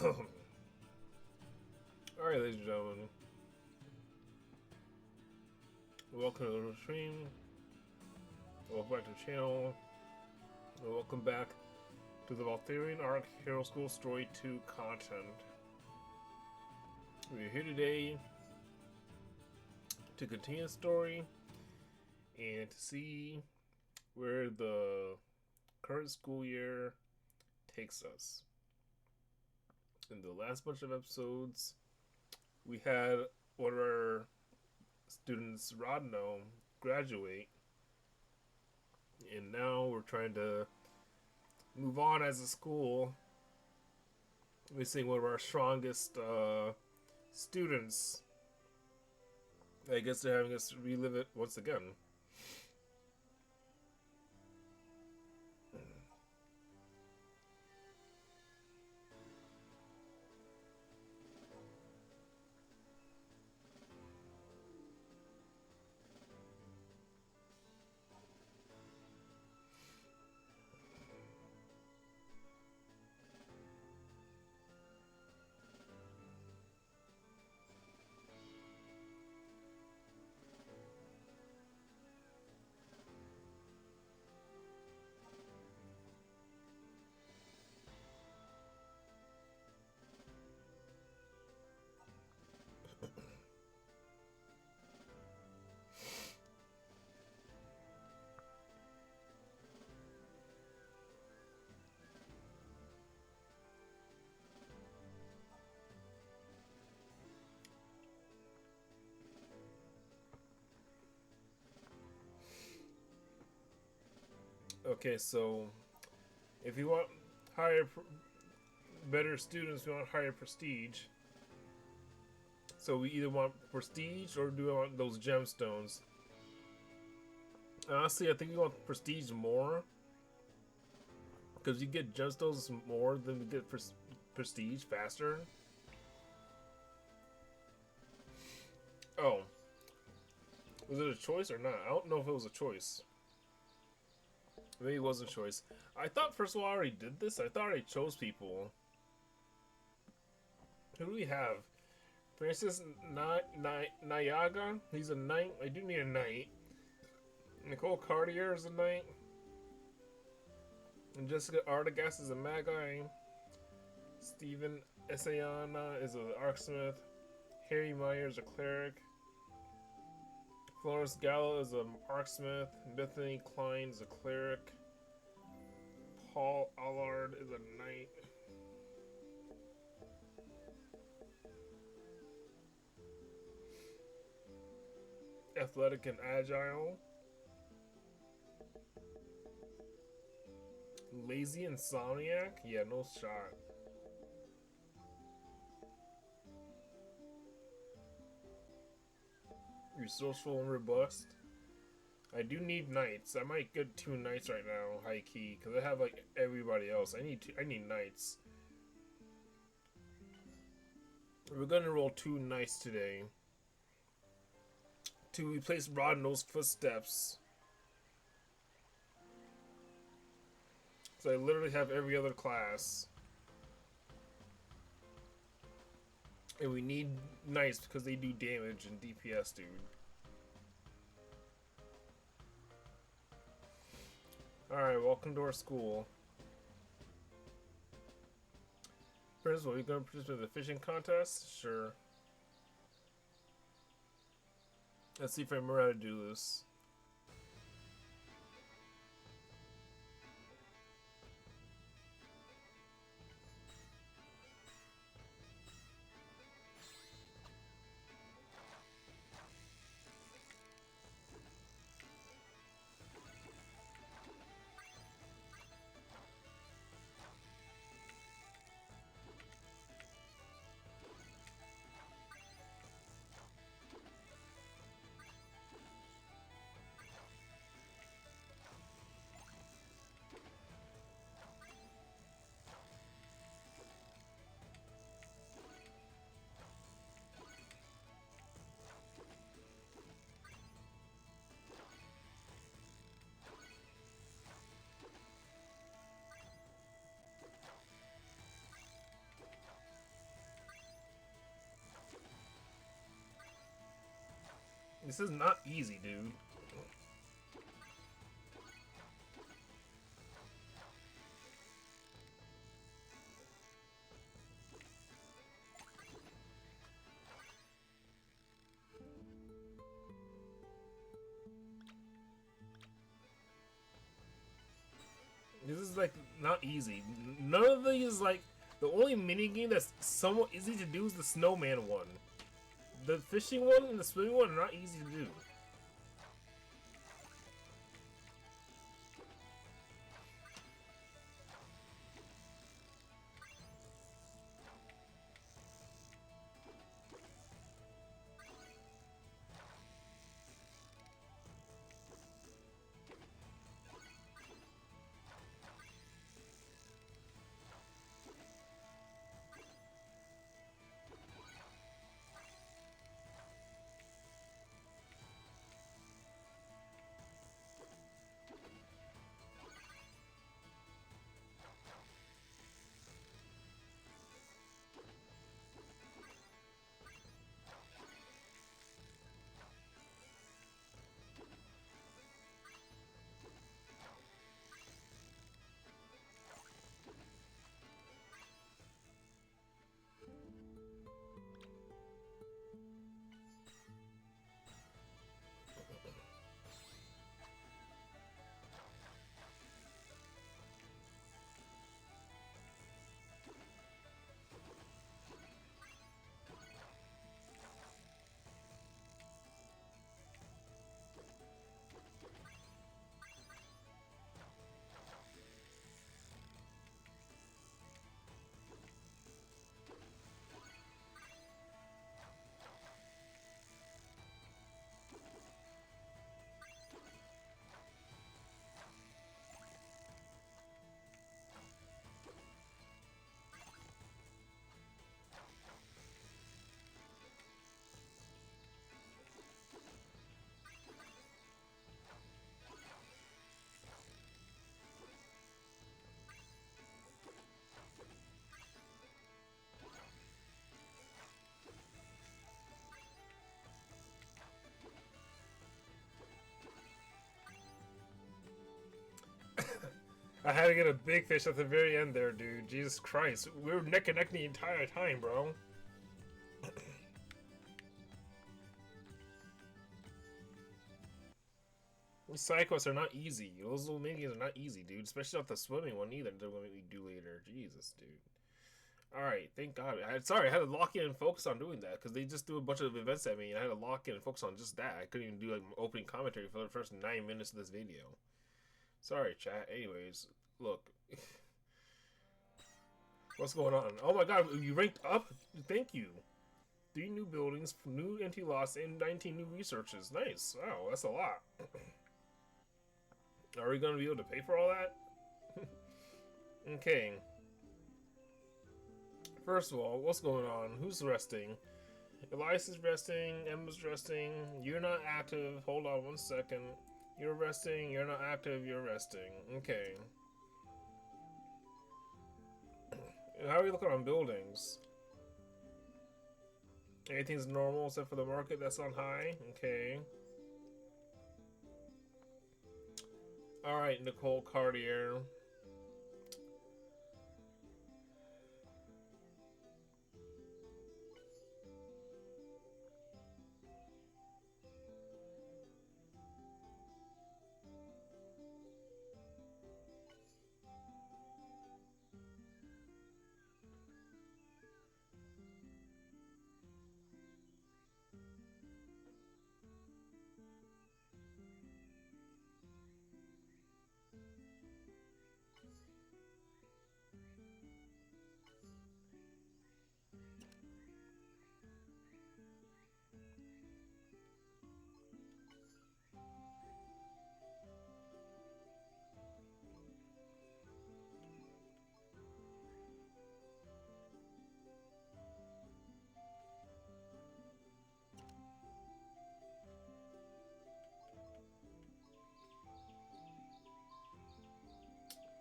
Alright, ladies and gentlemen. Welcome to the stream. Welcome back to the channel. And welcome back to the Valthirian Arc Hero School Story 2 content. We're here today to continue the story and to see where the current school year takes us. In the last bunch of episodes, we had one of our students, Rodno, graduate, and now we're trying to move on as a school. We're seeing one of our strongest students. I guess they're having us relive it once again. Okay, so if you want better students, we want higher prestige. So we either want prestige or do we want those gemstones? Honestly, I think we want prestige more, because you get gemstones more than we get prestige faster. Oh, was it a choice or not? I don't know if it was a choice. Maybe it wasn't a choice. I thought, first of all, I already did this. I thought I already chose people. Who do we have? Francis Nyaga. He's a knight. I do need a knight. Nicole Cartier is a knight. And Jessica Artigas is a magi. Stephen Essayana is an arcsmith. Harry Meyer is a cleric. Florence Gallo is an arcsmith. Bethany Klein is a cleric. Paul Allard is a knight. Athletic and agile. Lazy insomniac? Yeah, no shot. Resourceful and robust. I do need knights. I might get 2 knights right now, high key, because I have like everybody else. I need knights. We're gonna roll 2 knights today to replace Rodno's footsteps. So I literally have every other class. And we need knights because they do damage and DPS, dude. Alright, welcome to our school. Principal, you gonna participate in the fishing contest? Sure. Let's see if I remember how to do this. This is not easy, dude. This is like not easy. None of these like the only mini game that's somewhat easy to do is the snowman one. The fishing one and the swimming one are not easy to do. I had to get a big fish at the very end there, dude. Jesus Christ. We were neck and neck the entire time, bro. These side quests are not easy. Those little minigames are not easy, dude. Especially not the swimming one either. They're going to make me do later. Jesus, dude. Alright, thank God. Sorry, I had to lock in and focus on doing that because they just do a bunch of events at me and I had to lock in and focus on just that. I couldn't even do like opening commentary for the first 9 minutes of this video. Sorry, chat. Anyways, look. What's going on? Oh my God, you ranked up? Thank you. 3 new buildings, new empty lots, and 19 new researches. Nice. Wow, that's a lot. Are we going to be able to pay for all that? Okay. First of all, what's going on? Who's resting? Elias is resting, Emma's resting, you're not active. Hold on 1 second. You're resting, you're not active, you're resting. Okay. How are we looking on buildings? Everything's normal except for the market that's on high. Okay. Alright, Nicole Cartier.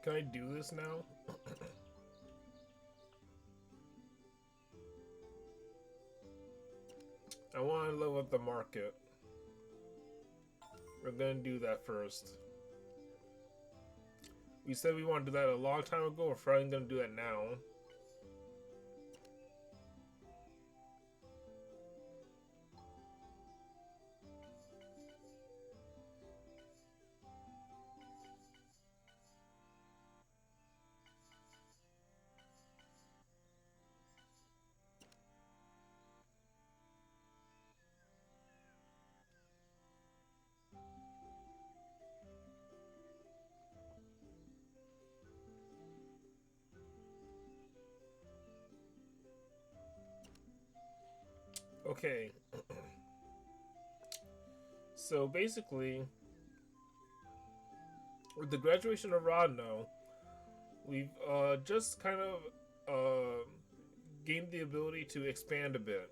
Can I do this now? I want to level up the market. We're gonna do that first. We said we want to do that a long time ago. We're probably gonna do that now. Okay. So basically, with the graduation of Rodno, we've just kind of gained the ability to expand a bit.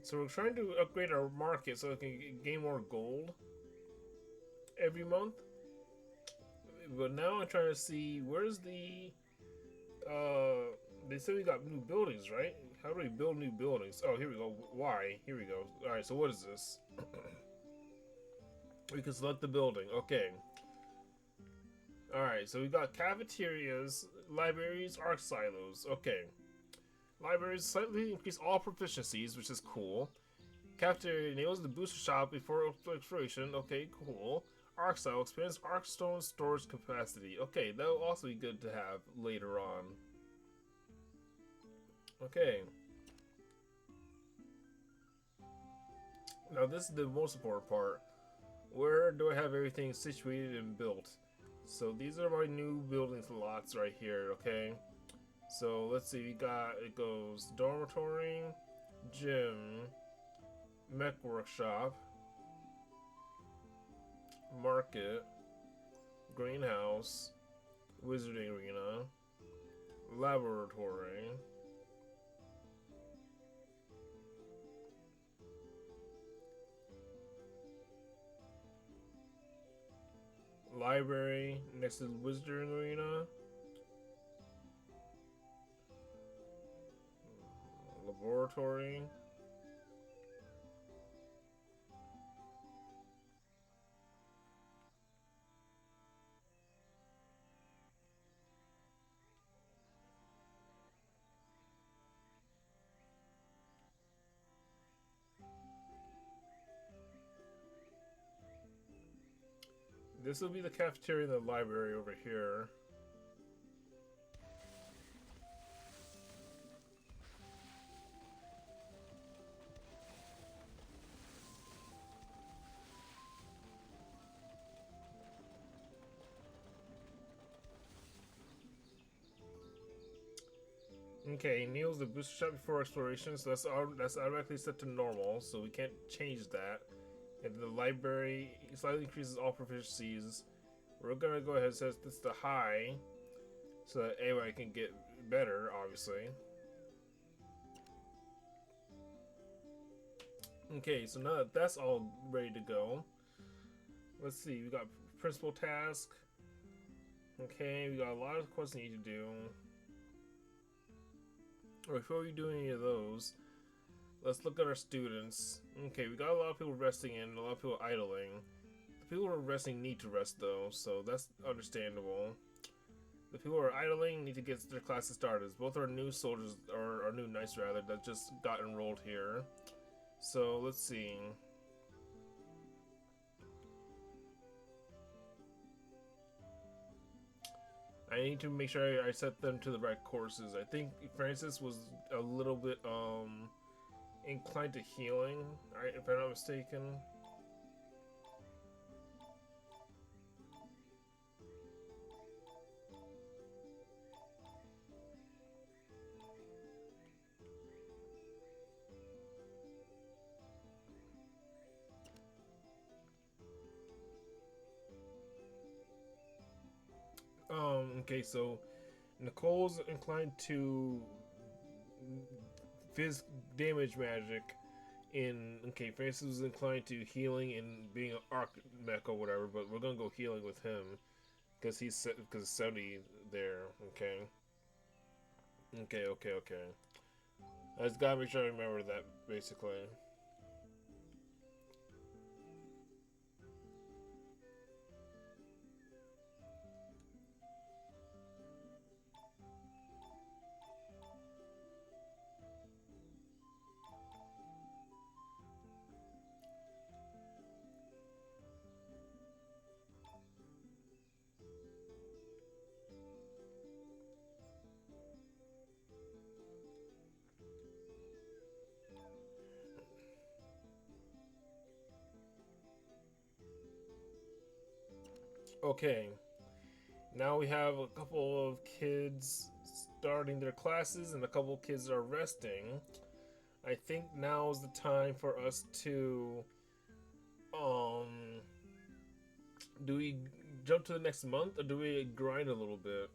So we're trying to upgrade our market so we can gain more gold every month. But now I'm trying to see where's the. They said we got new buildings, right? How do we build new buildings? Oh, here we go. Why? Here we go. Alright, so what is this? We can select the building. Okay. Alright, so we got cafeterias, libraries, arc silos. Okay. Libraries slightly increase all proficiencies, which is cool. Cafeteria enables the booster shop before exploration. Okay, cool. Arc silo expands arc stone storage capacity. Okay, that will also be good to have later on. Okay. Now this is the most important part. Where do I have everything situated and built? So these are my new building lots right here, okay? So let's see, we got, it goes dormitory, gym, mech workshop, market, greenhouse, wizarding arena, laboratory, library next to the wizarding arena, laboratory, this will be the cafeteria and the library over here. Okay, Neil's the booster shot before exploration, so that's automatically set to normal, so we can't change that. And the library slightly increases all proficiencies. We're gonna go ahead and set this to high, so that anybody can get better, obviously. Okay, so now that that's all ready to go, let's see, we got principal task. Okay, we got a lot of quests we need to do. Before we do any of those, let's look at our students. Okay, we got a lot of people resting in, a lot of people idling. The people who are resting need to rest though, so that's understandable. The people who are idling need to get their classes started. Both are new soldiers, or our new knights rather, that just got enrolled here. So let's see. I need to make sure I set them to the right courses. I think Francis was a little bit inclined to healing, right, if I'm not mistaken. Okay, so Nicole's inclined to phys damage magic okay, Francis was inclined to healing and being an arc mech or whatever, but we're gonna go healing with him because because 70 there. Okay. Okay. I just gotta make sure I remember that basically. Okay, now we have a couple of kids starting their classes and a couple of kids are resting. I think now is the time for us to um do we jump to the next month or do we grind a little bit?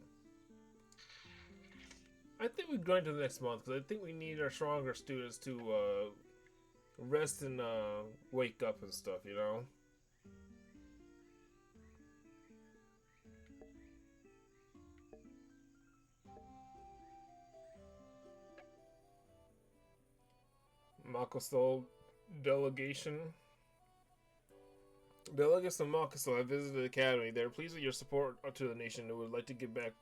I think we grind to the next month because I think we need our stronger students to rest and wake up and stuff, you know? Makoso delegation. Delegates of Makoso have visited the academy. They are pleased with your support to the nation and would like to give back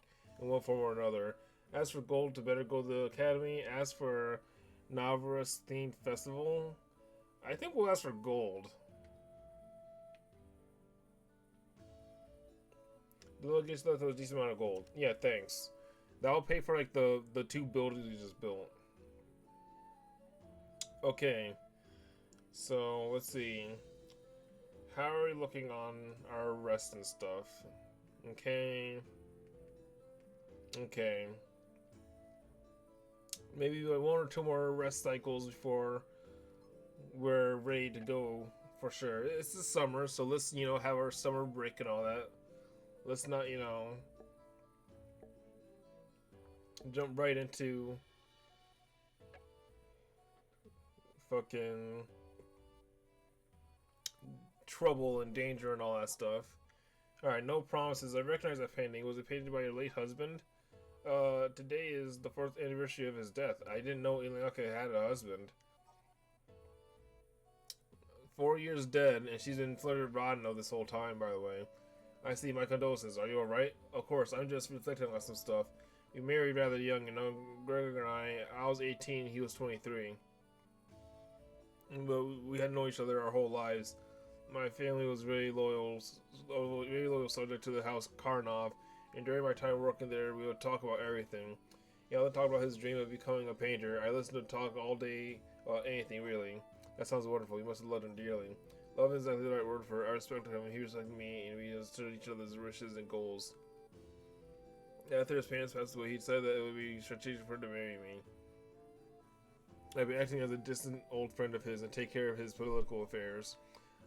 in one form or another. Ask for gold to better go to the academy. Ask for Navarus themed festival. I think we'll ask for gold. Delegates left a decent amount of gold. Yeah, thanks. That'll pay for like the two buildings we just built. Okay, so let's see. How are we looking on our rest and stuff? Okay. Okay. Maybe like one or two more rest cycles before we're ready to go for sure. It's the summer, so let's, have our summer break and all that. Let's not, jump right into fucking trouble and danger and all that stuff. Alright, no promises. I recognize that painting. Was it painted by your late husband? Today is the 4th anniversary of his death. I didn't know Iliaka had a husband. 4 years dead, and she's been flirting with Rodno this whole time, by the way. I see, my condolences. Are you alright? Of course, I'm just reflecting on some stuff. We married rather young, Gregor and I was 18, he was 23. But we had known each other our whole lives. My family was very loyal subject to the house Karnov, and during my time working there, we would talk about everything. He would talk about his dream of becoming a painter. I listened to talk all day about anything, really. That sounds wonderful. You must have loved him dearly. Love is exactly the right word for it. I respected him, he respected me, and we understood each other's wishes and goals. After his parents passed away, he said that it would be strategic for him to marry me. I'd be acting as a distant old friend of his and take care of his political affairs.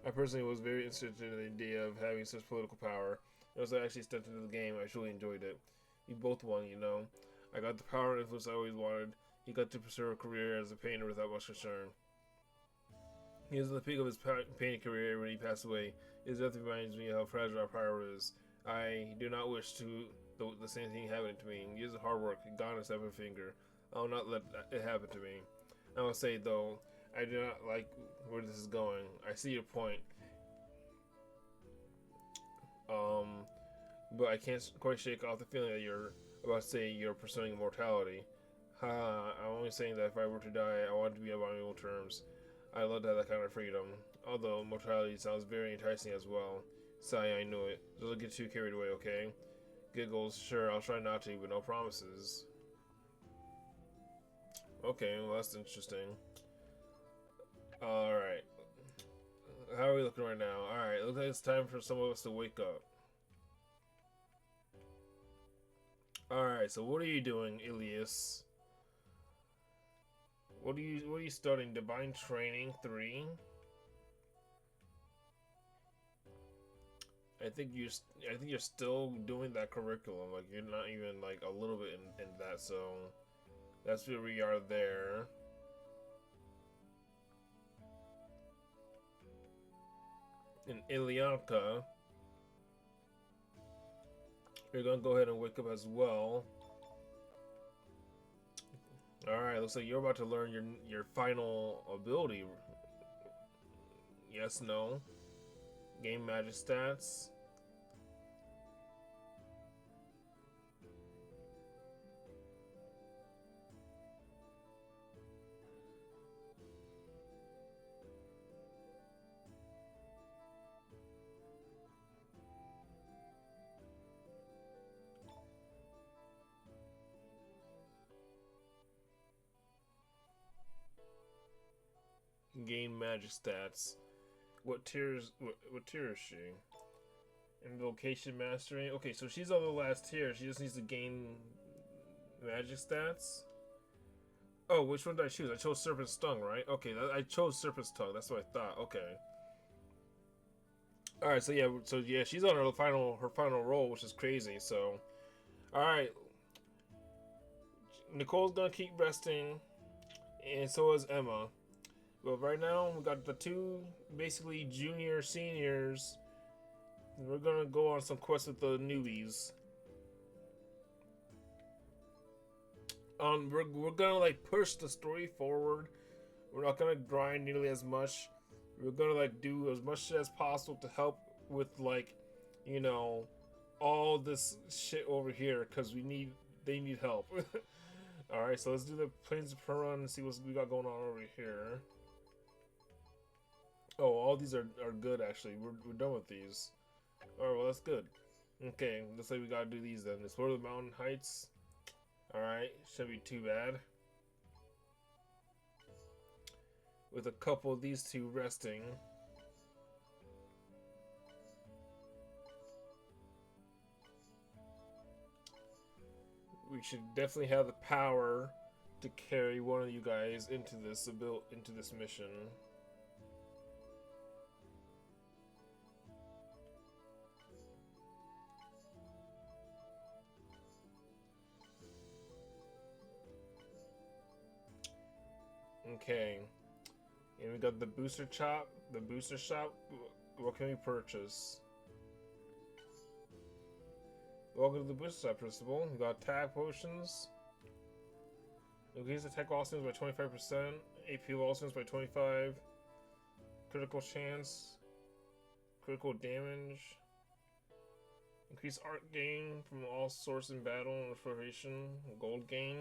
I personally was very interested in the idea of having such political power. It was actually stepped into the game. I truly enjoyed it. We both won, I got the power and influence I always wanted. He got to pursue a career as a painter without much concern. He was in the peak of his painting career when he passed away. His death reminds me how fragile our power is. I do not wish to the same thing happen to me. Years of hard work, gone a seven finger. I will not let it happen to me. I will say, though, I do not like where this is going. I see your point. But I can't quite shake off the feeling that you're about to say you're pursuing immortality. I'm only saying that if I were to die, I want it to be on my own terms. I love to have that kind of freedom. Although mortality sounds very enticing as well. Sigh, I knew it. Don't get too carried away, okay? Giggles, sure, I'll try not to, but no promises. Okay, well that's interesting. Alright. How are we looking right now? Alright, looks like it's time for some of us to wake up. Alright, so what are you doing, Ilias? What are you studying? Divine Training 3? I think you're still doing that curriculum. Like you're not even like a little bit in that, so that's where we are there. In Ilianka, you're gonna go ahead and wake up as well. Alright, looks like you're about to learn your final ability. Yes, no. Game magic stats. Gain magic stats. What tier is she? Invocation Mastery. Okay, so she's on the last tier. She just needs to gain magic stats. Oh, which one did I choose? I chose Serpent Stung, right? Okay, I chose Serpent Stung. That's what I thought. Okay. All right, so yeah, she's on her final roll, which is crazy. So, all right, Nicole's gonna keep resting, and so is Emma. But right now, we got the two basically junior seniors. We're gonna go on some quests with the newbies. We're gonna like push the story forward. We're not gonna grind nearly as much. We're gonna like do as much as possible to help with like, you know, all this shit over here because they need help. All right, so let's do the Plains of Peron and see what we got going on over here. Oh, all these are good actually. We're done with these. All right, well that's good. Okay, looks like we gotta do these then. Explore the mountain heights. All right, shouldn't be too bad. With a couple of these two resting. We should definitely have the power to carry one of you guys into this mission. Okay. And we got the booster shop. What can we purchase? Welcome to the booster shop, Principal. We got attack potions. Increase attack all by 25%. AP all by 25. Critical chance. Critical damage. Increase art gain from all source in battle and restoration. Gold gain.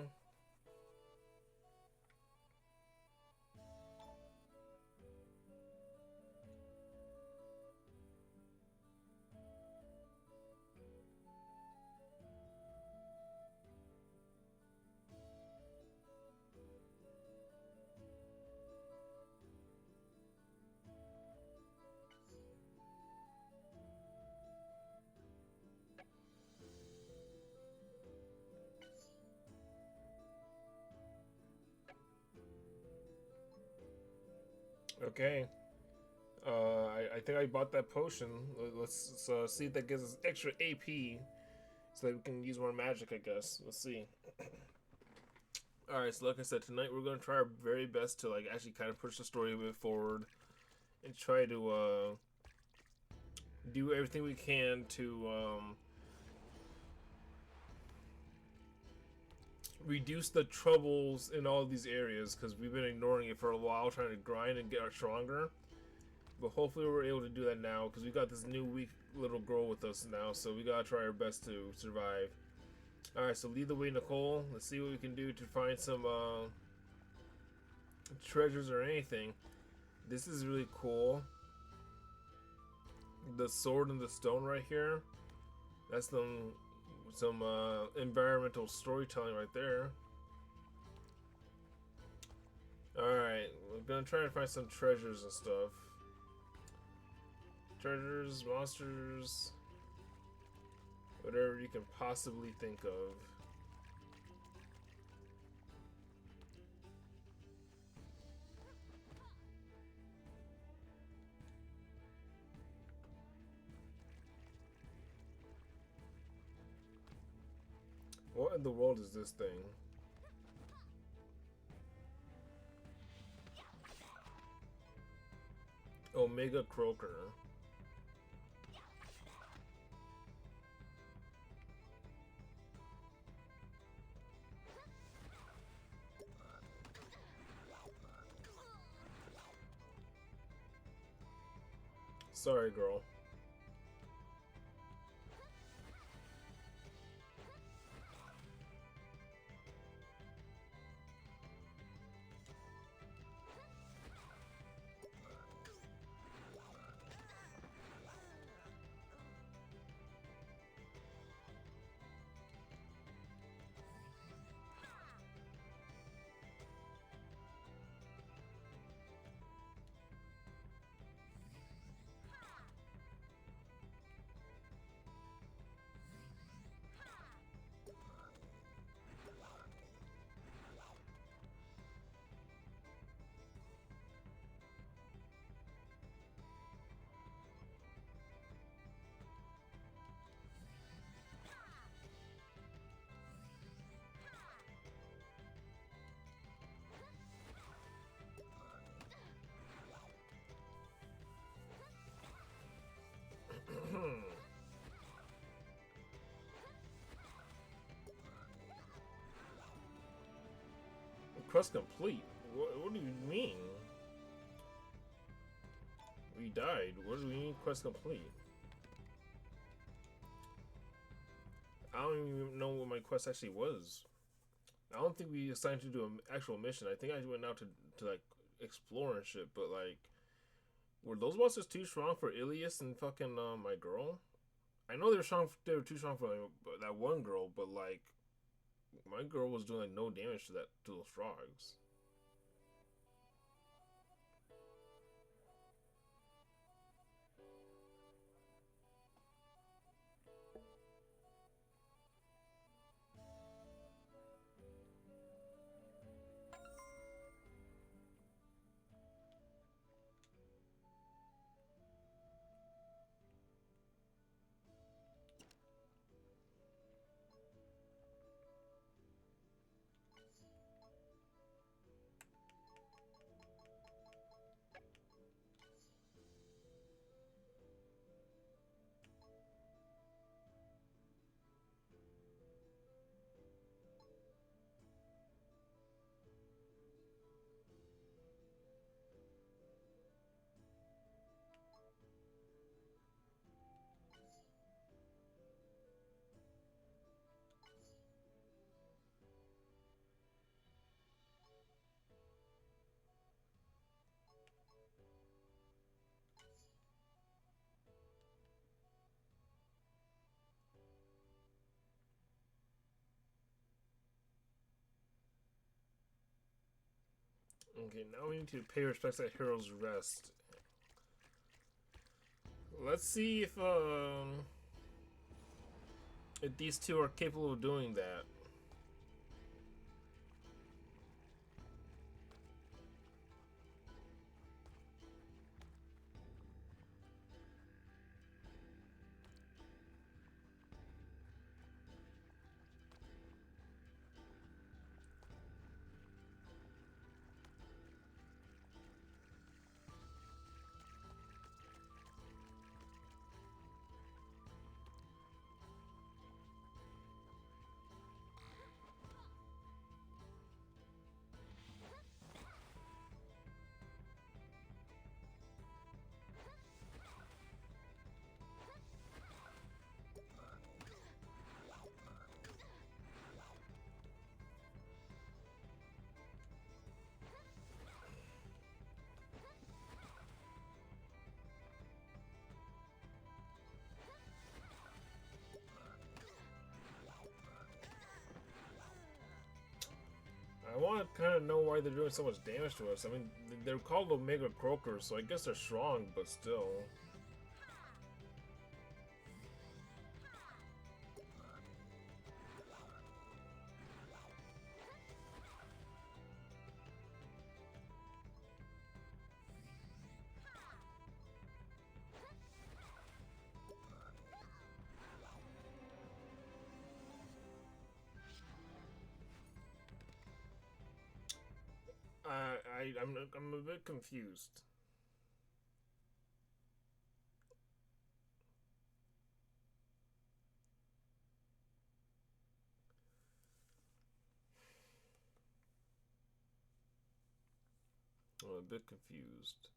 Okay. I think I bought that potion. Let's see if that gives us extra AP so that we can use more magic, I guess. Let's see. Alright, so like I said, tonight we're going to try our very best to like actually kind of push the story a bit forward and try to do everything we can to reduce the troubles in all these areas because we've been ignoring it for a while, trying to grind and get stronger. But hopefully we're able to do that now because we got this new weak little girl with us now, so we gotta try our best to survive. Alright, so lead the way, Nicole. Let's see what we can do to find some treasures or anything. This is really cool. The sword and the stone right here. That's some environmental storytelling right there. Alright, we're gonna try to find some treasures and stuff. Treasures, monsters, whatever you can possibly think of. What in the world is this thing? Omega Croaker. Sorry, girl. quest complete. What do you mean? We died. What do we mean quest complete? I don't even know what my quest actually was. I don't think we assigned you to an actual mission. I think I went out to like explore and shit. But like, were those monsters too strong for Ilias and fucking my girl? I know they were strong. They were too strong for like, that one girl, but like, my girl was doing like no damage to those frogs. Okay, now we need to pay respects at Hero's Rest. Let's see if these two are capable of doing that. I want to kind of know why they're doing so much damage to us. I mean, they're called Omega Croakers, so I guess they're strong, but still. I'm a bit confused. I'm a bit confused.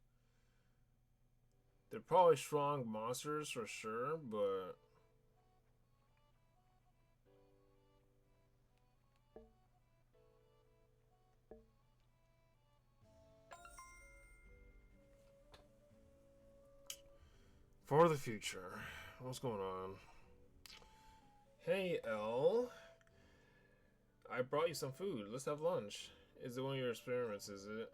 They're probably strong monsters for sure, but for the future, what's going on? Hey, L. I brought you some food. Let's have lunch. Is it one of your experiments, is it?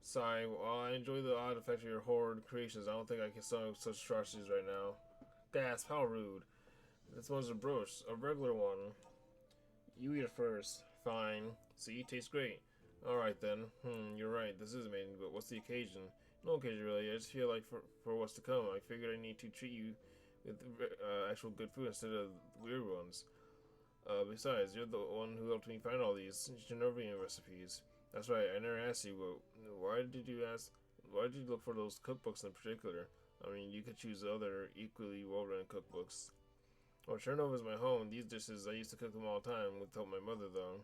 Sigh, while I enjoy the odd effect of your horrid creations, I don't think I can stomach such atrocities right now. Gasp, how rude. This one's a brooch, a regular one. You eat it first. Fine. See, tastes great. Alright then. You're right, this is amazing, but what's the occasion? No occasion really, I just feel like for what's to come, I figured I need to treat you with actual good food instead of weird ones. Besides, you're the one who helped me find all these Genovian recipes. That's right, I never asked you, but why did you ask? Why did you look for those cookbooks in particular? I mean, you could choose other equally well-written cookbooks. Well, Chernobyl is my home. These dishes, I used to cook them all the time without my mother, though.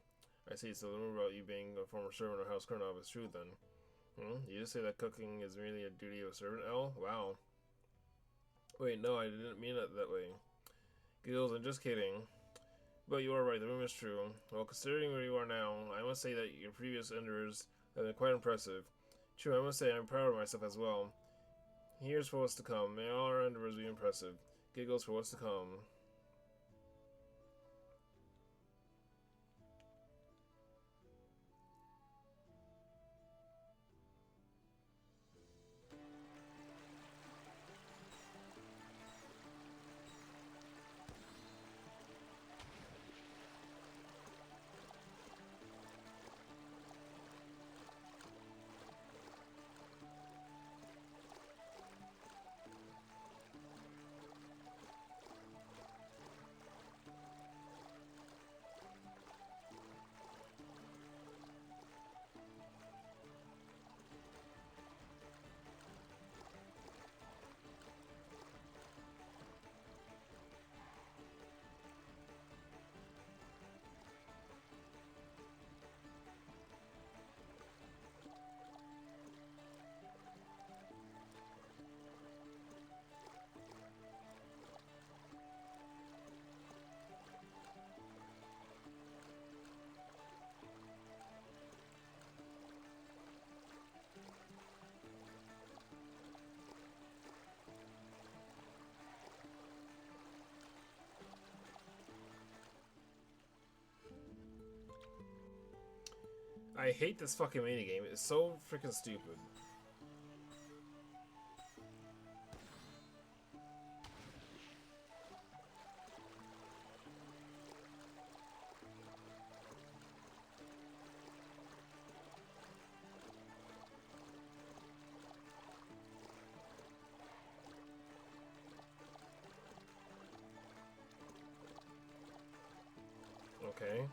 I see, so the rumor about you being a former servant of House Kernov is true then. You just say that cooking is merely a duty of a servant, L? Wow. Wait, no, I didn't mean it that way. Giggles, I'm just kidding. But you are right, the rumor is true. Well, considering where you are now, I must say that your previous endeavors have been quite impressive. True, I must say I'm proud of myself as well. Here's for what's to come. May all our endeavors be impressive. Giggles for what's to come. I hate this fucking minigame. It's so freaking stupid. Okay.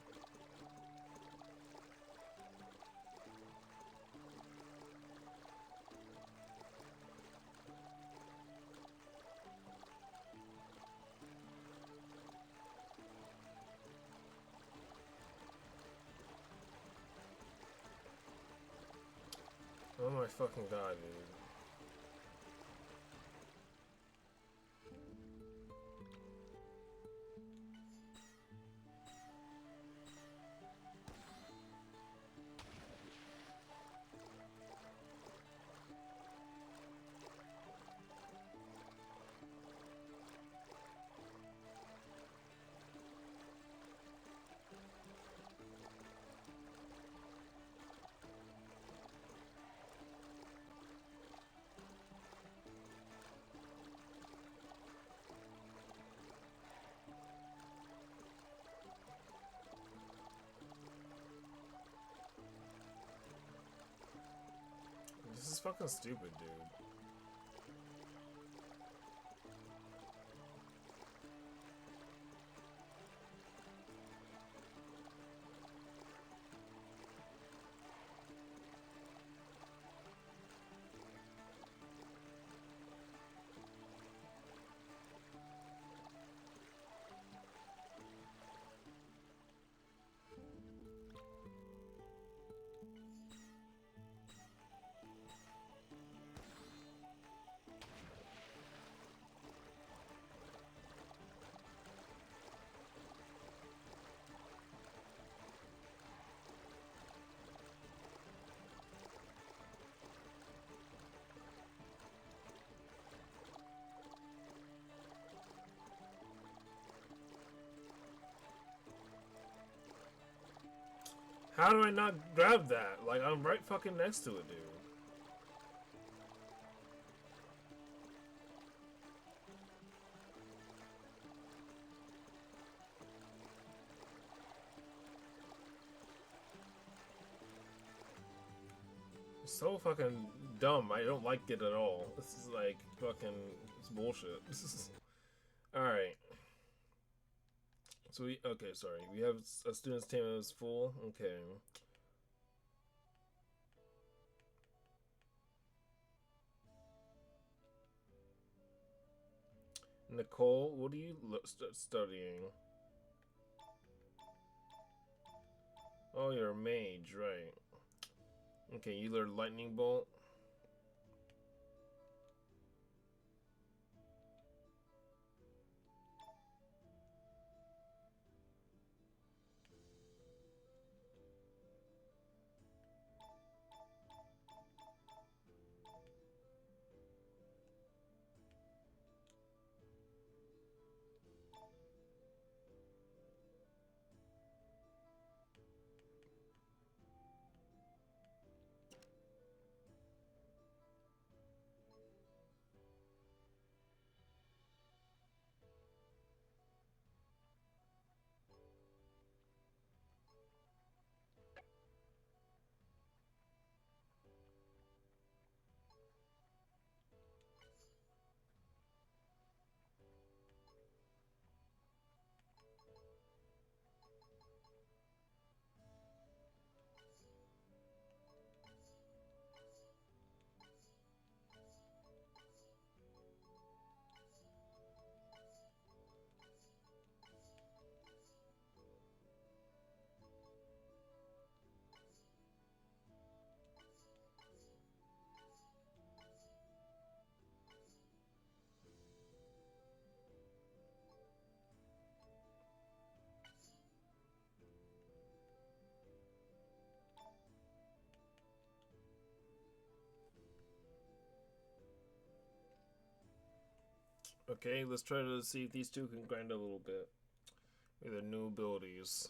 Oh my fucking god, dude. This is fucking stupid, dude. How do I not grab that? Like, I'm right fucking next to it, dude. It's so fucking dumb. I don't like it at all. This is like fucking... It's bullshit. Alright. So we... Okay, sorry. We have a student's team that is full. Okay. Nicole, what are you studying? Oh, you're a mage, right. Okay, you learn lightning bolt. Okay, let's try to see if these two can grind a little bit with their new abilities.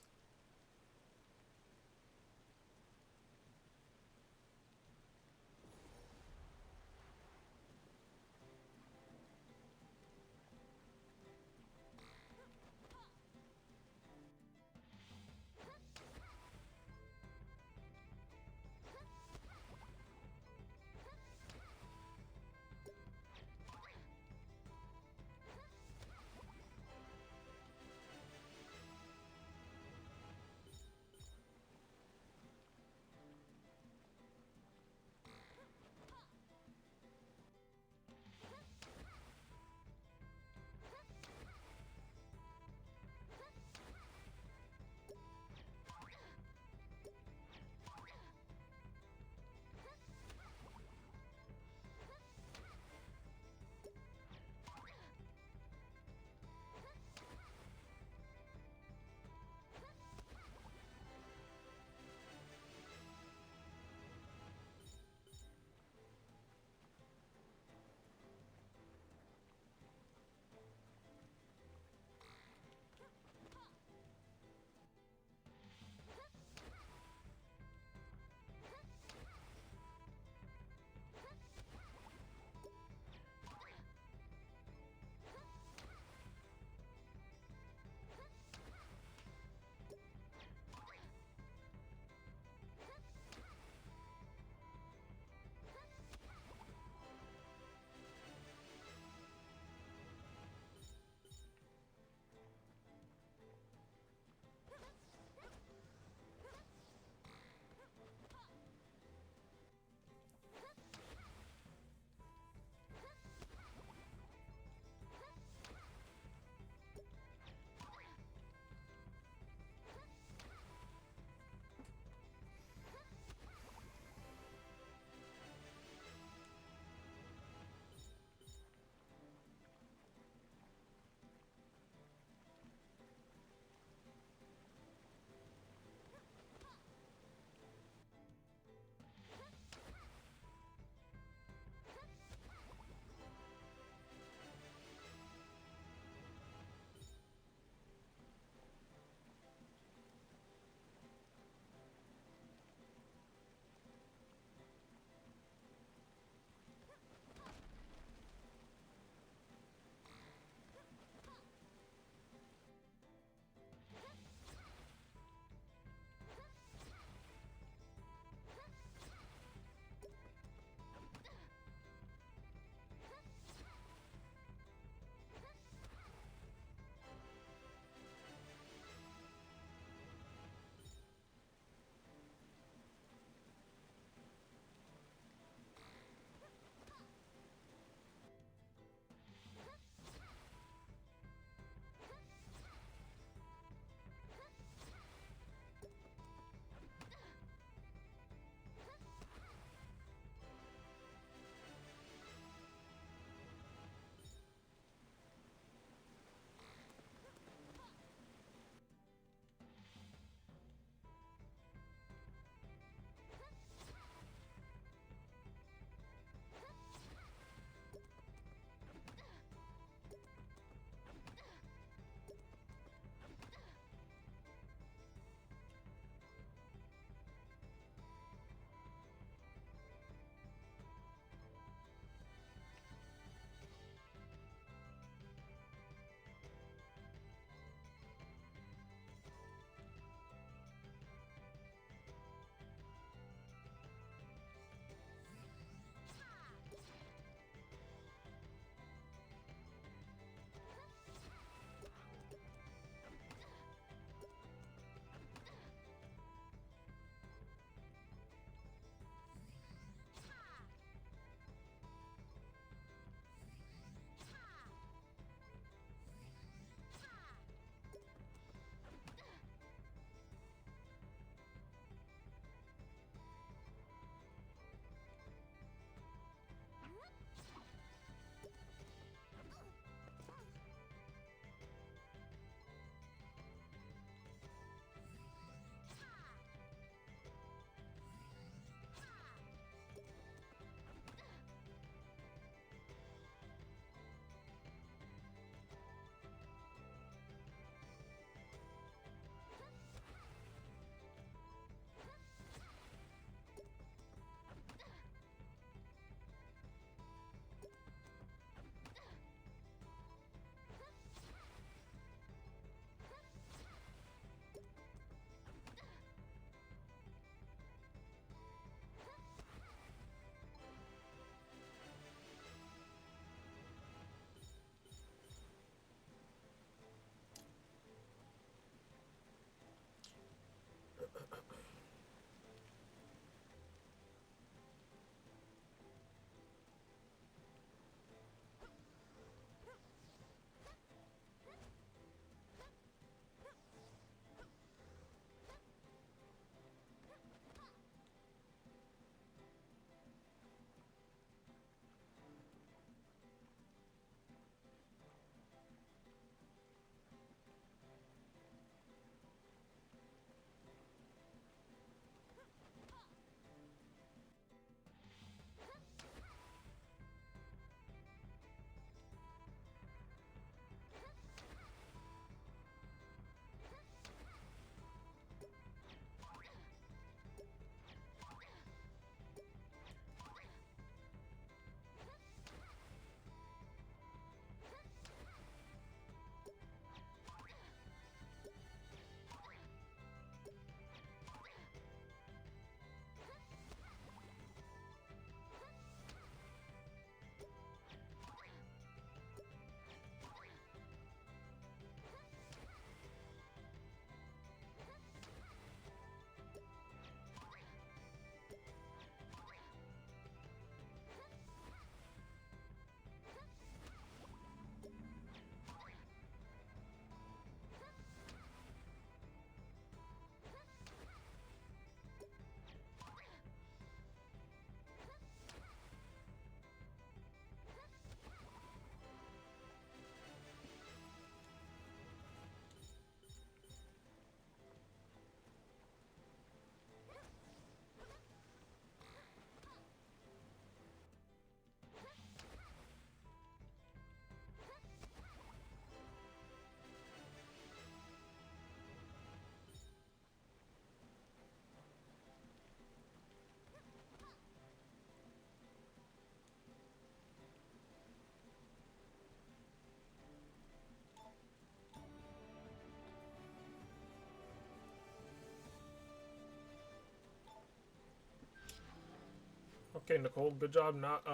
Okay, Nicole, good job not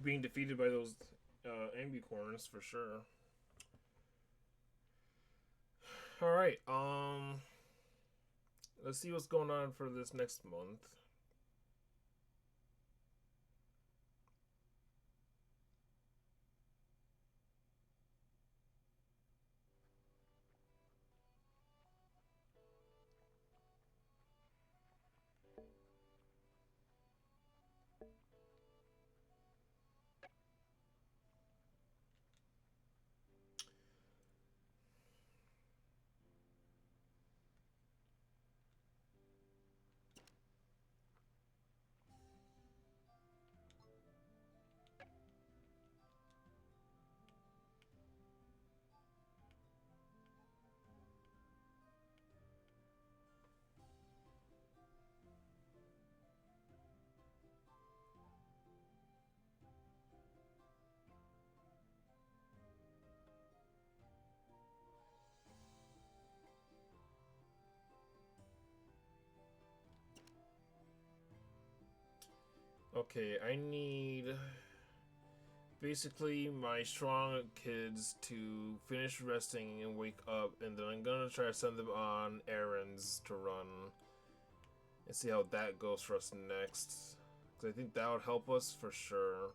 being defeated by those ambicorns for sure. All right, let's see what's going on for this next month. Okay, I need basically my strong kids to finish resting and wake up, and then I'm gonna try to send them on errands to run and see how that goes for us next. Because I think that would help us for sure.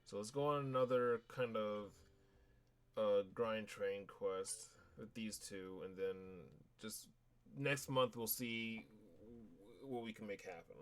So let's go on another kind of grind train quest with these two, and then just next month we'll see what we can make happen.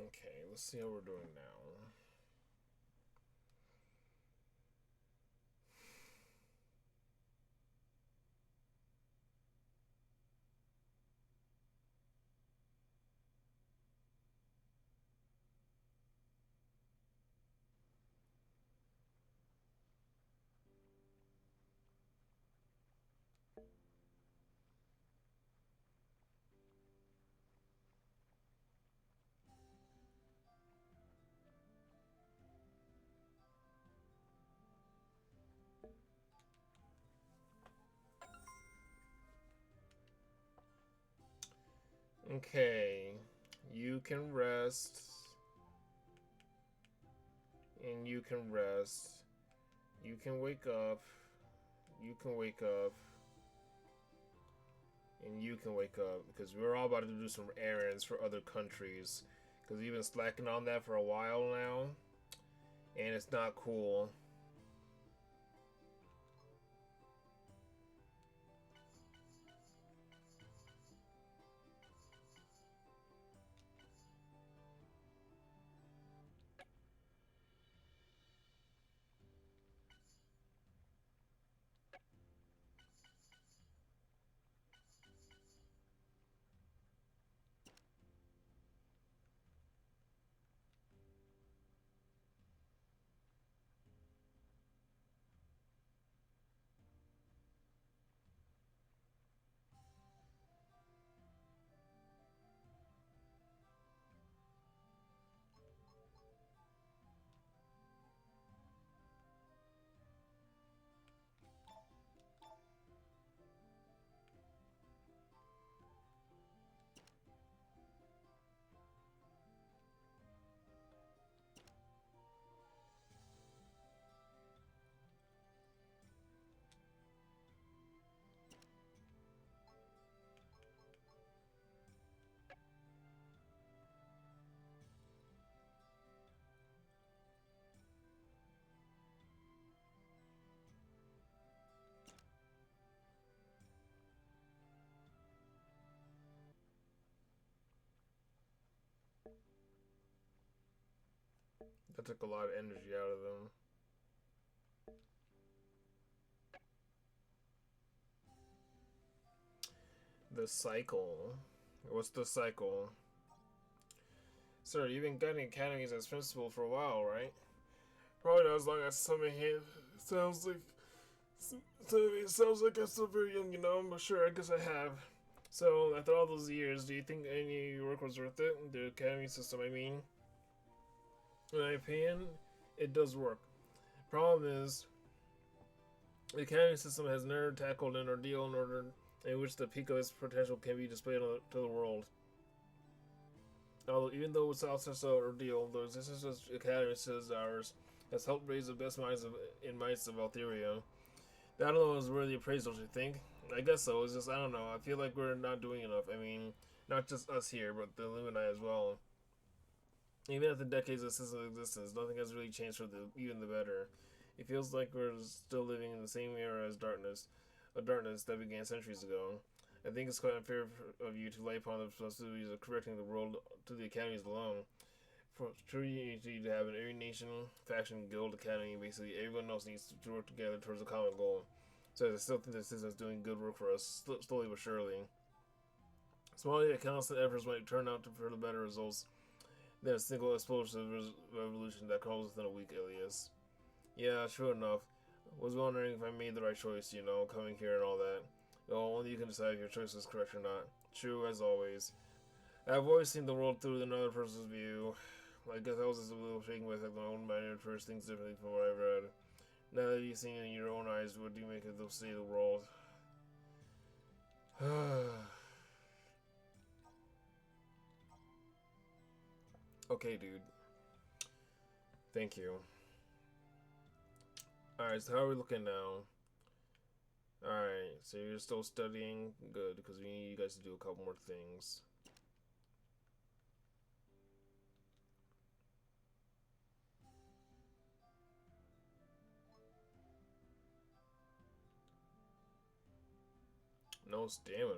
Okay, let's see how we're doing now. Okay, you can rest, and you can rest. You can wake up, you can wake up, and you can wake up, because we're all about to do some errands for other countries. Because we've been slacking on that for a while now, and it's not cool. That took a lot of energy out of them. The cycle. What's the cycle? Sir, you've been guiding academies as principal for a while, right? Probably not as long as some of him. Sounds like it sounds like I'm still very young, but sure, I guess I have. So, after all those years, do you think any of your work was worth it? The academy system, I mean. In my opinion, it does work. Problem is, the academy system has never tackled an ordeal in order in which the peak of its potential can be displayed to the world. Although, even though it's also an ordeal, the existence of academy as ours has helped raise the best minds in minds of Valthirian. I don't know if it's worthy appraisal, you think? I guess so. It's just, I don't know. I feel like we're not doing enough. I mean, not just us here, but the Illuminati as well. Even after decades of system existence, nothing has really changed for even the better. It feels like we're still living in the same era as darkness, a darkness that began centuries ago. I think it's quite unfair of you to lay upon the responsibilities of correcting the world to the academies alone. For true unity to have an every nation, faction, guild, academy, basically everyone else needs to work together towards a common goal. So I still think the system is doing good work for us, slowly but surely. Small yet constant efforts might turn out for the better results than a single explosive revolution that comes within a week, Elias. Yeah, sure enough. Was wondering if I made the right choice, coming here and all that. Well, only you can decide if your choice is correct or not. True, as always. I've always seen the world through another person's view. I guess I was just a little shaken by my own mind and first things differently from what I've read. Now that you've seen it in your own eyes, what do you make of the state of the world? Okay, dude. Thank you. Alright, so how are we looking now? Alright, so you're still studying? Good, because we need you guys to do a couple more things. No stamina.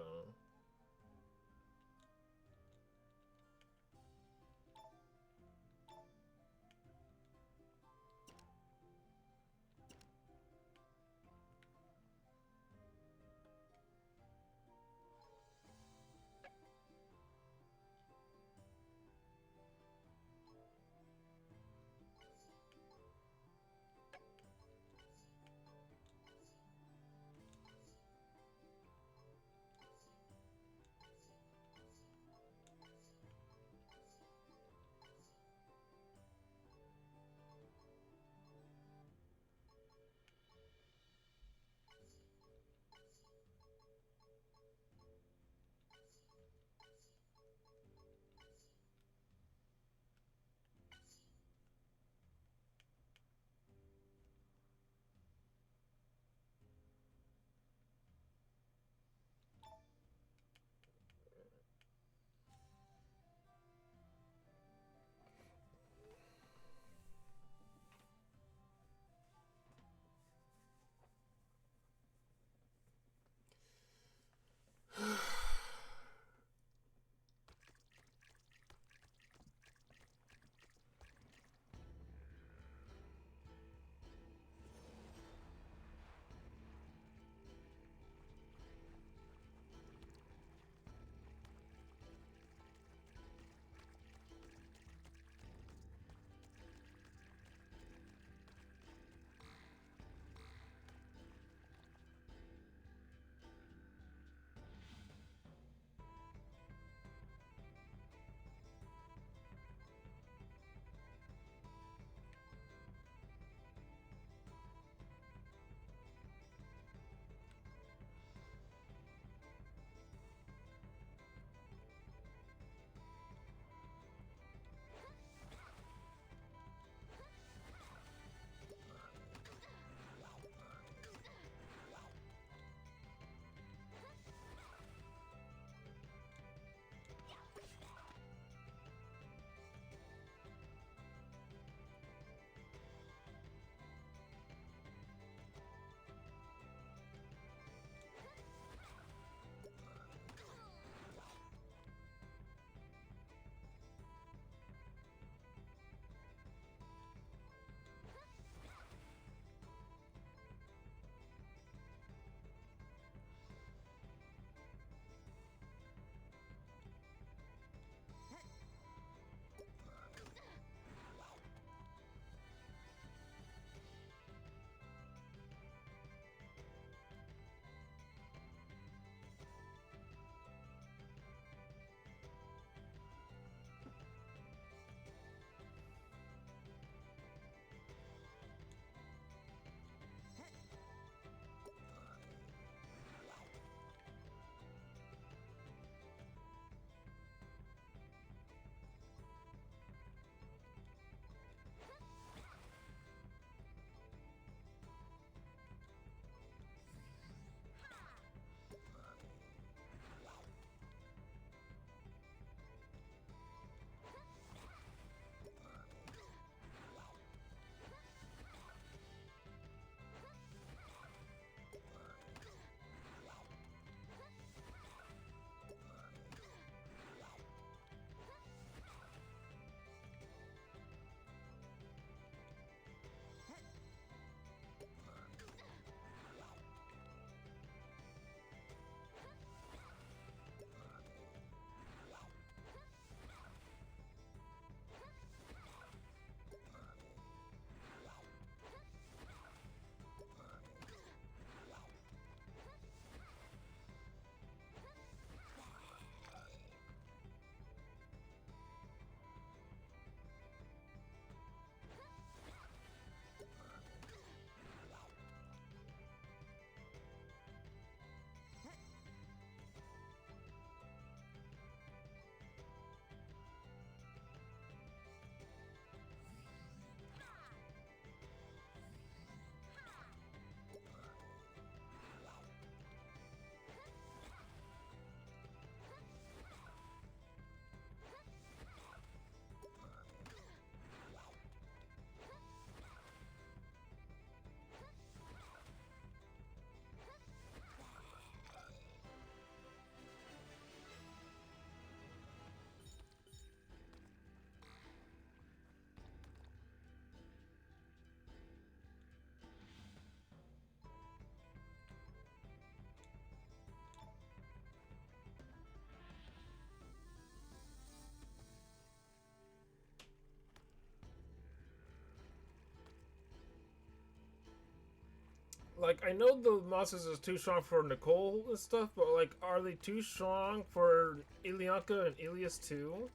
like, I know the monsters is too strong for Nicole and stuff, but like, are they too strong for Ilyanka and Ilias too?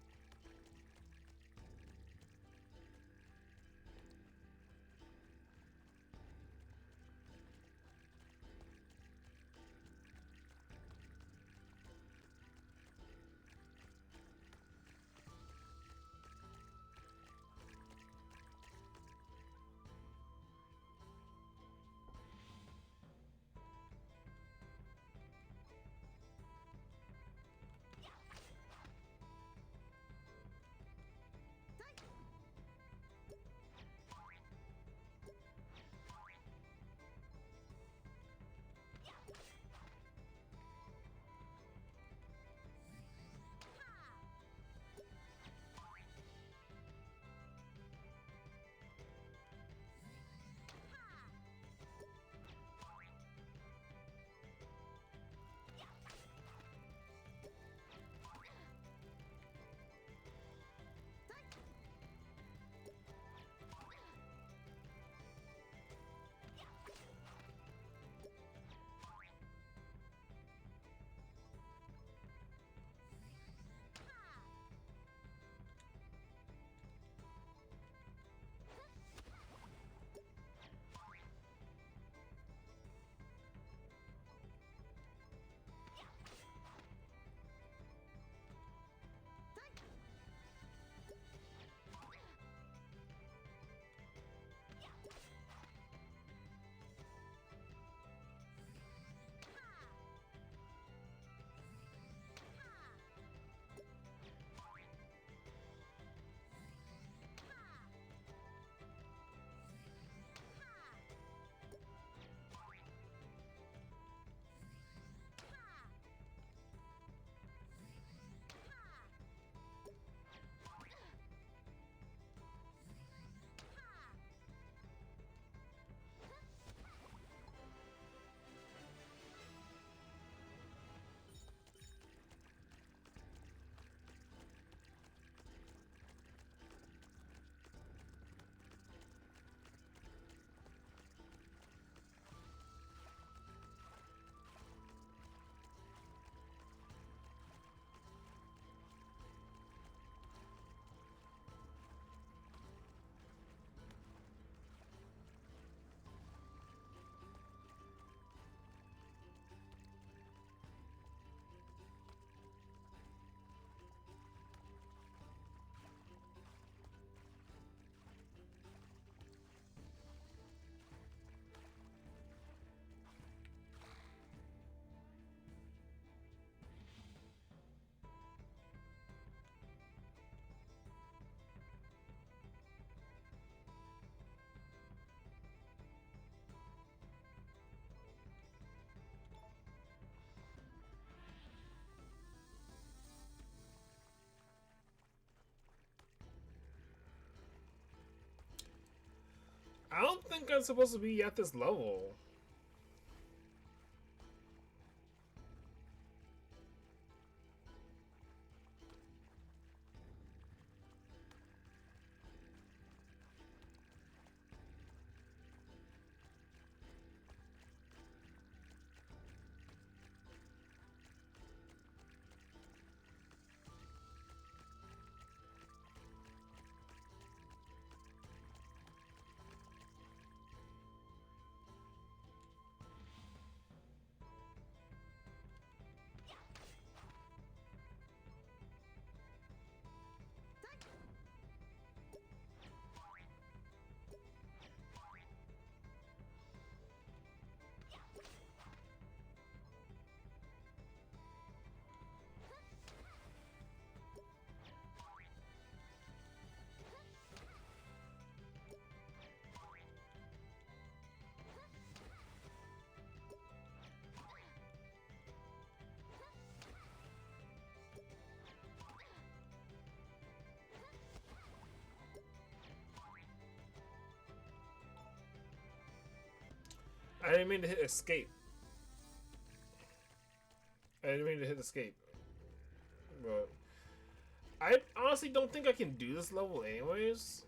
I don't think I'm supposed to be at this level. I didn't mean to hit escape. I didn't mean to hit escape. But I honestly don't think I can do this level anyways.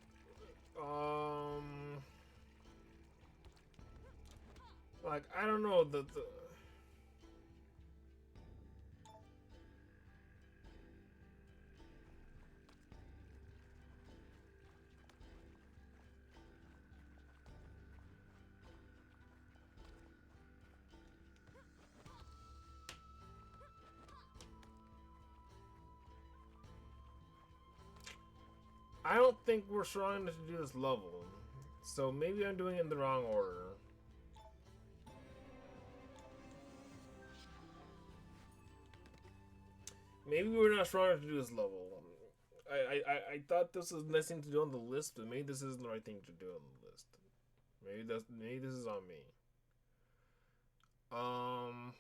Like, like I don't know the I don't think we're strong enough to do this level. So maybe I'm doing it in the wrong order. Maybe we're not strong enough to do this level. I thought this was the next thing to do on the list, but maybe this isn't the right thing to do on the list. Maybe this is on me. Um.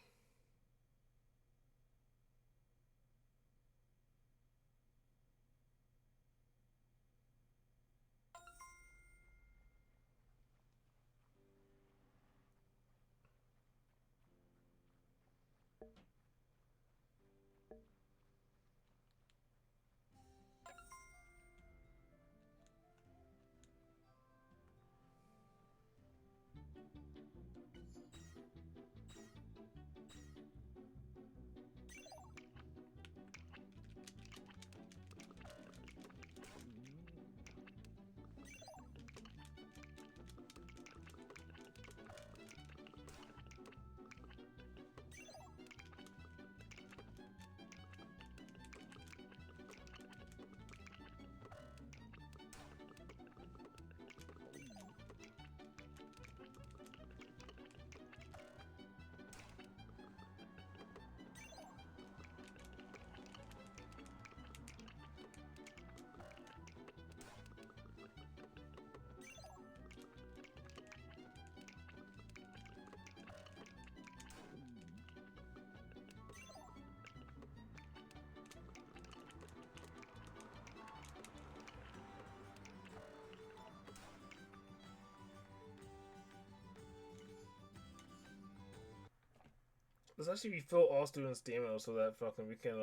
Let's actually refill all students' stamina so that fucking we can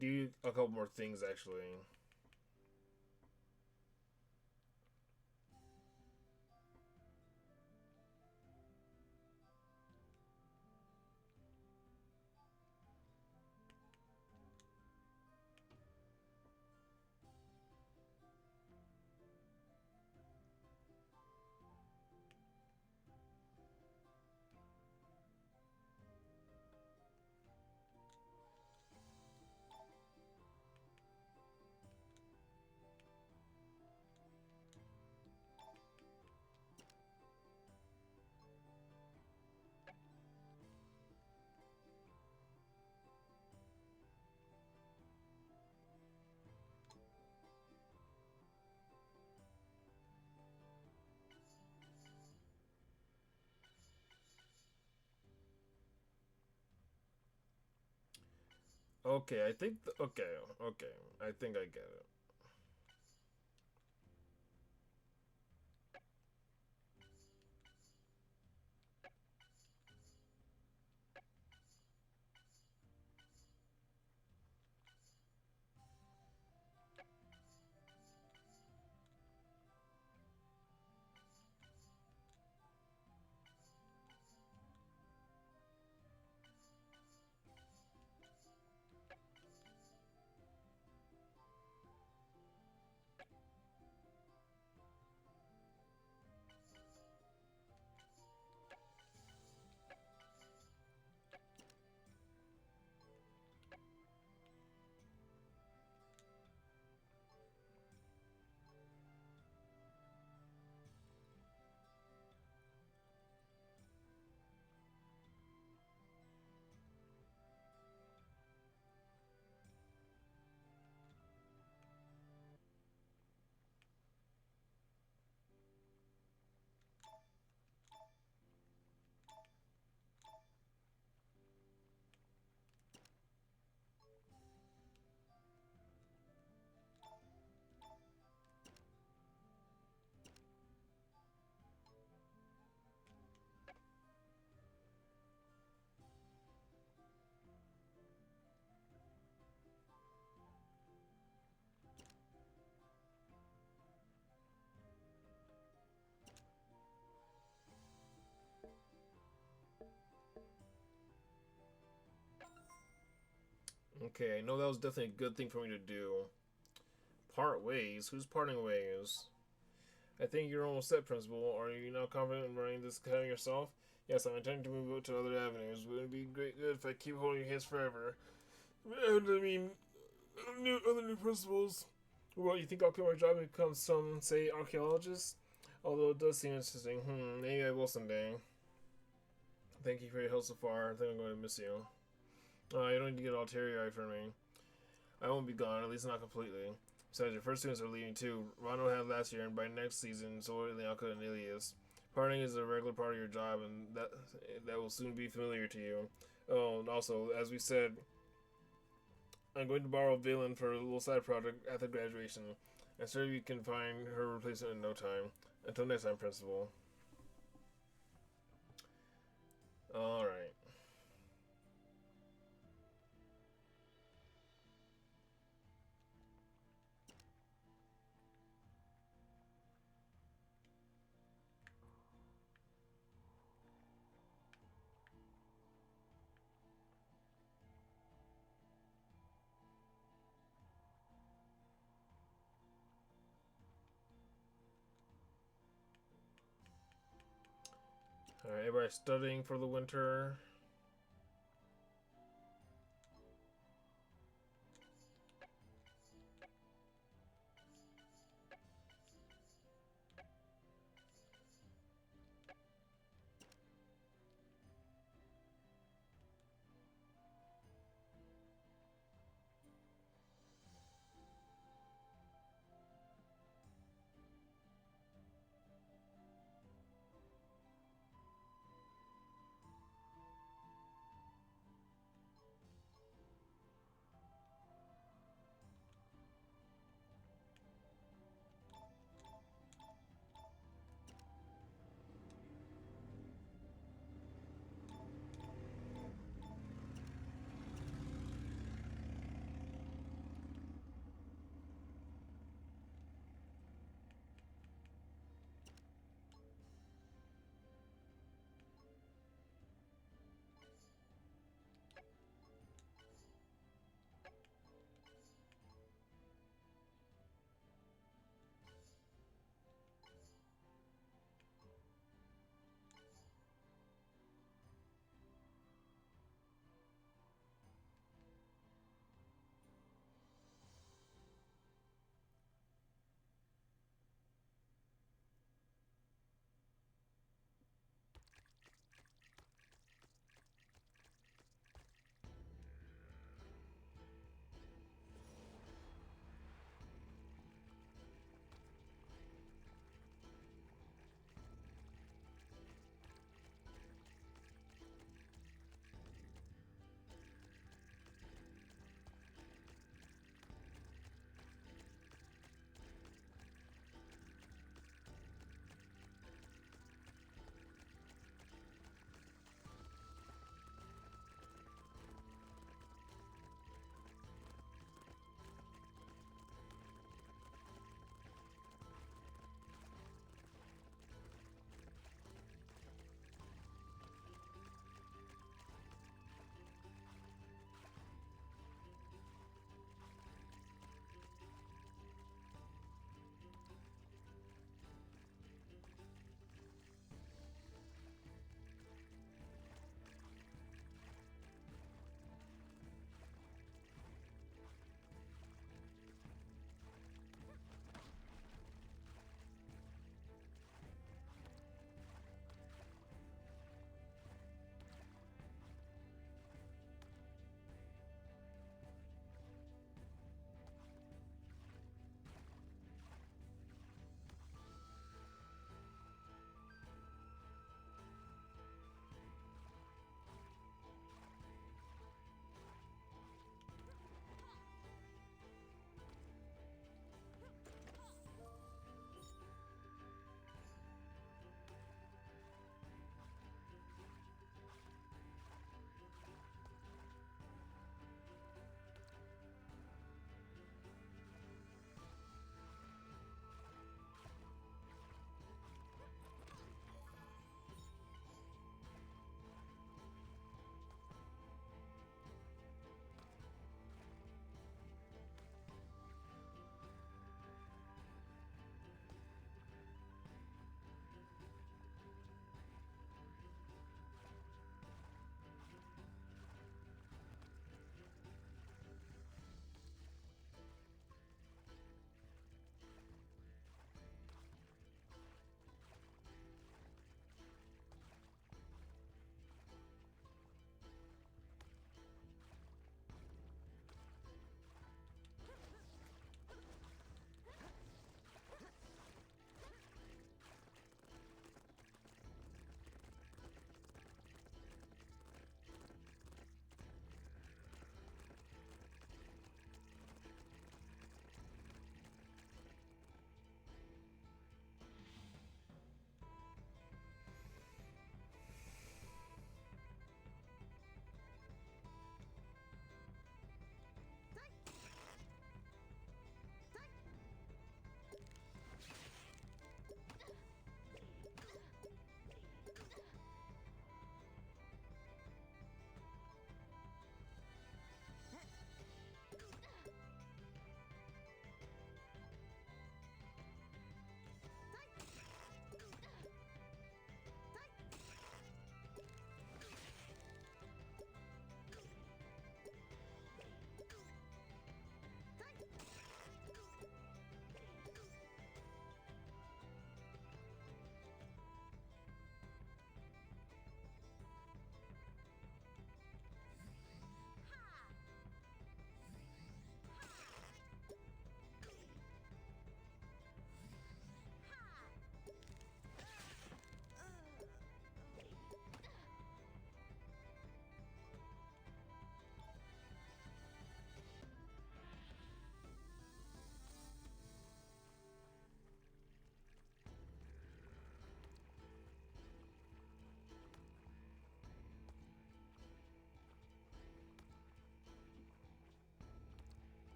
do a couple more things actually. Okay, I think. Okay. I think I get it. Okay, I know that was definitely a good thing for me to do. Part ways? Who's parting ways? I think you're almost set, Principal. Are you now confident in running this academy yourself? Yes, I'm intending to move out to other avenues. Would it be great good if I keep holding your hands forever? I mean, other new principals. Well, you think I'll quit my job and become some, say, archaeologist? Although it does seem interesting. Maybe I will someday. Thank you for your help so far. I think I'm going to miss you. You don't need to get all teary-eyed for me. I won't be gone, at least not completely. Besides, your first students are leaving too. Rodno had last year, and by next season, so will Leonka and Ilias. Parting is a regular part of your job, and that will soon be familiar to you. Oh, and also, as we said, I'm going to borrow Valen for a little side project after graduation. I'm sure you can find her replacement in no time. Until next time, Principal. Alright. Alright, everybody studying for the winter.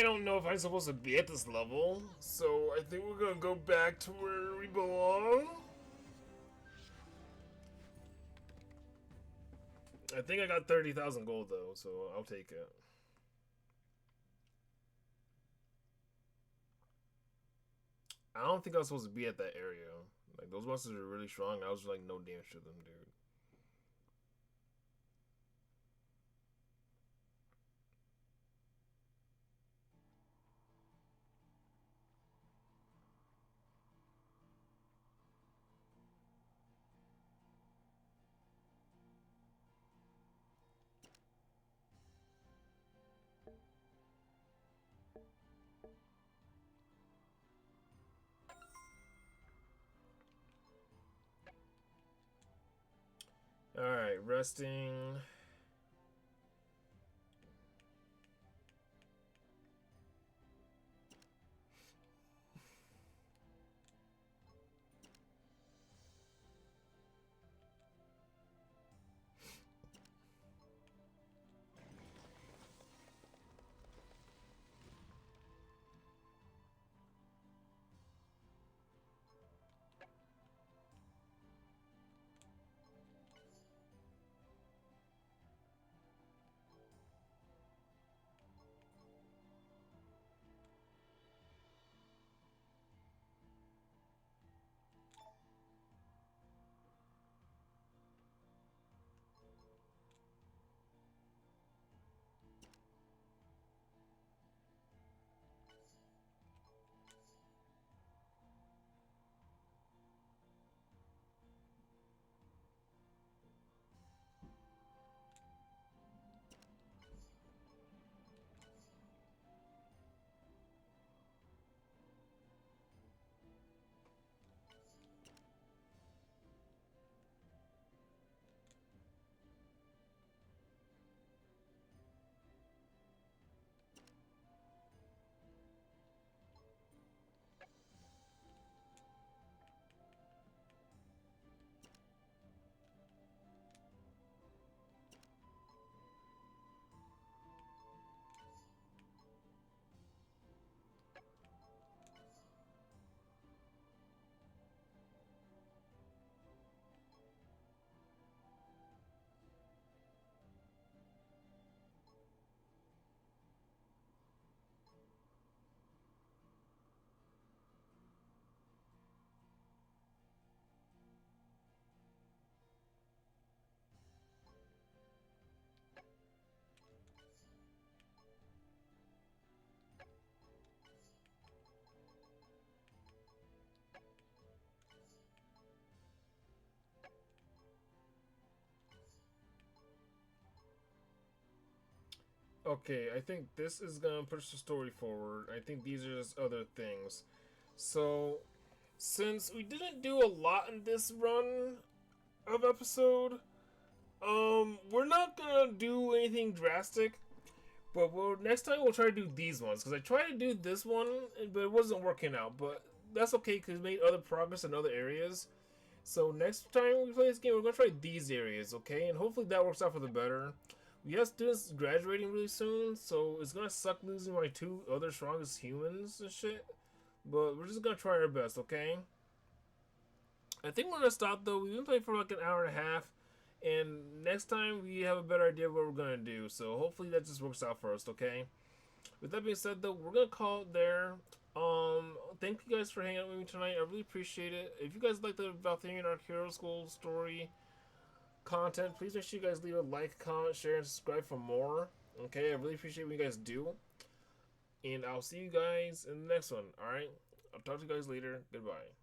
I don't know if I'm supposed to be at this level, so I think we're gonna go back to where we belong. I think I got 30,000 gold though, so I'll take it. I don't think I was supposed to be at that area. Like, those monsters are really strong. I was like, no damage to them, dude. Alright, resting. Okay, I think this is gonna push the story forward. I think these are just other things. So, since we didn't do a lot in this run of episode, we're not gonna do anything drastic. But next time we'll try to do these ones because I tried to do this one, but it wasn't working out. But that's okay because we made other progress in other areas. So next time we play this game, we're gonna try these areas, okay? And hopefully that works out for the better. We have students graduating really soon, so it's gonna suck losing my two other strongest humans and shit. But we're just gonna try our best, okay? I think we're gonna stop though. We've been playing for like an hour and a half, and next time we have a better idea of what we're gonna do. So hopefully that just works out for us, okay? With that being said, though, we're gonna call it there. Thank you guys for hanging out with me tonight. I really appreciate it. If you guys like the Valthirian Arc Hero School story content, please make sure you guys leave a like, comment, share, and subscribe for more. Okay, I really appreciate what you guys do. And I'll see you guys in the next one. Alright? I'll talk to you guys later. Goodbye.